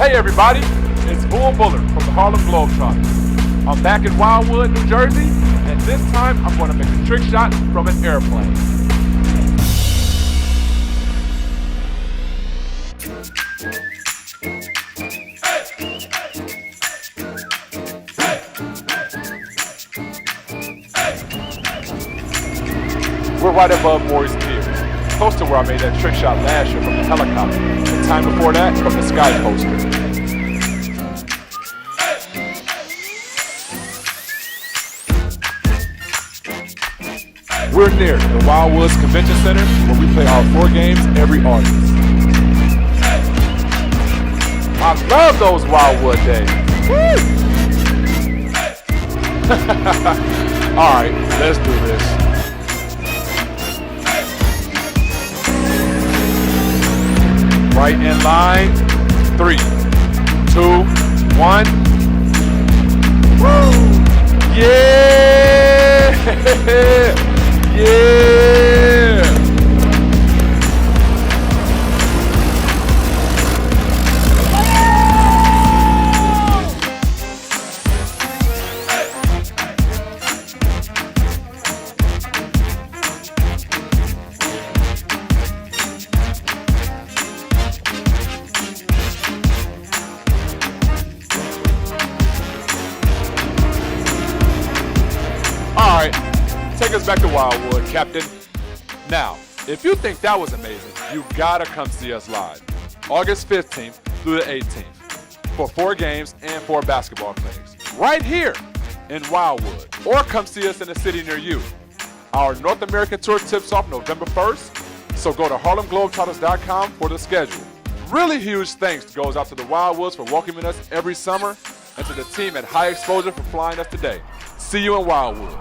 Hey everybody, it's Bullard from the Harlem Globetrotters. I'm back in Wildwood, New Jersey, and this time I'm going to make a trick shot from an airplane. We're right above Morris Pier, close to where I made that trick shot last year from the helicopter, and time before that from the sky coaster. We're near the Wildwoods Convention Center where we play our 4 games every August. I love those Wildwood days. Alright, let's do this. Right in line. 3, 2, 1. Woo! Yeah! Yeah! Alright, take us back to Wildwood, Captain. Now, if you think that was amazing, you gotta come see us live. August 15th through the 18th for 4 games and 4 basketball clinics. Right here in Wildwood. Or come see us in a city near you. Our North American tour tips off November 1st, so go to HarlemGlobetrotters.com for the schedule. Really huge thanks goes out to the Wildwoods for welcoming us every summer and to the team at High Exposure for flying us today. See you in Wildwood.